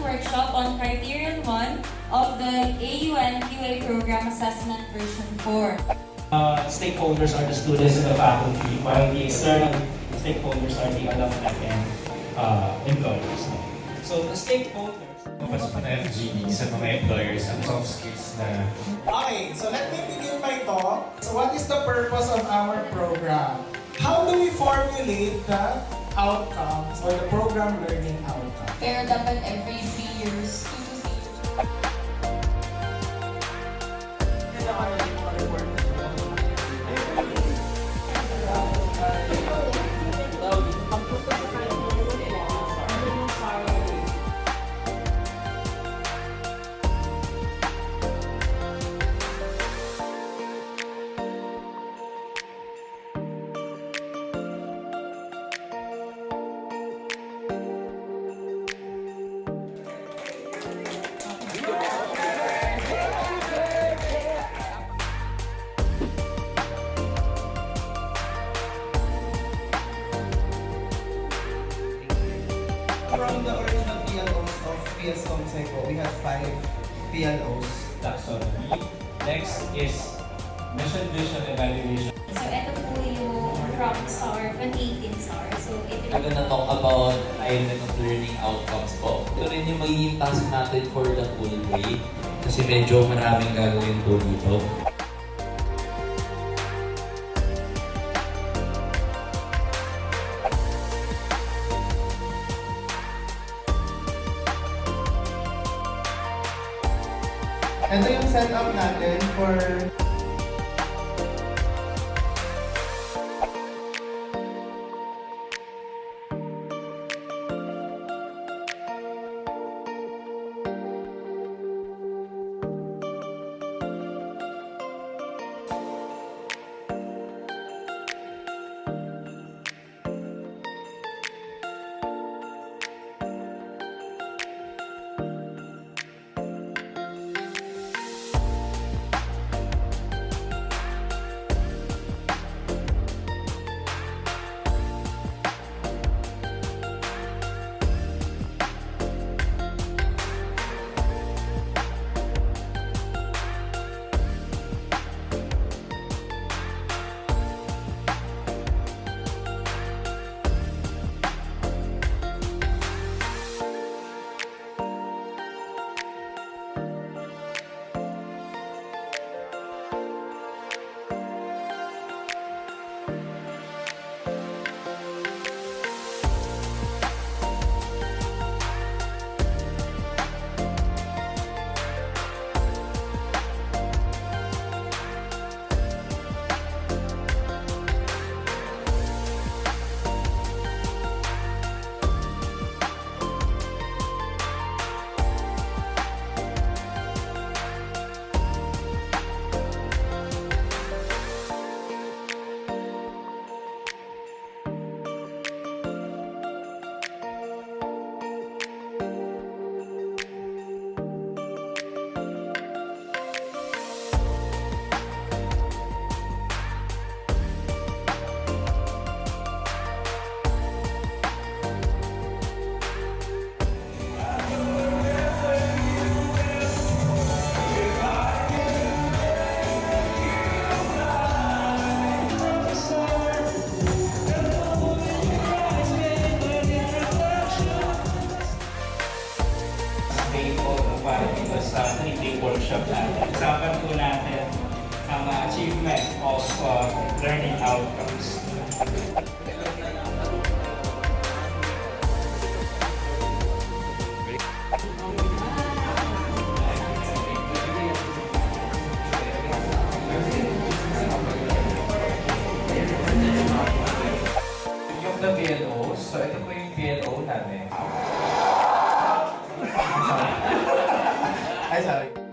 workshop on Criterion 1 of the AUN-QA Program Assessment version 4. Stakeholders are the students and the faculty, while the external stakeholders are the alumni and employers. So the stakeholders, pasok na FGD sa mga employers ang soft skills na. Okay, so let me begin my talk. So what is the purpose of our program? How do we formulate the outcomes or the program learning outcomes? Pero dapat every 3 years, 2 to 3 years. From the original PLOs of PSM Psycho, we have 5 PLOs. Taxonomy. Next is mission, vision, evaluation. So ito po yung from SAR, 2018 SAR. So ito We're gonna talk about island of learning outcomes po. Ito rin yung magiging task natin for the full day. Kasi medyo maraming gagawin po dito. Ito yung setup natin for sa 3-day workshop natin. Usapan po natin ang achievement of learning outcomes. Yung the PLOs, so ito po yung PLO namin. Ay, sorry.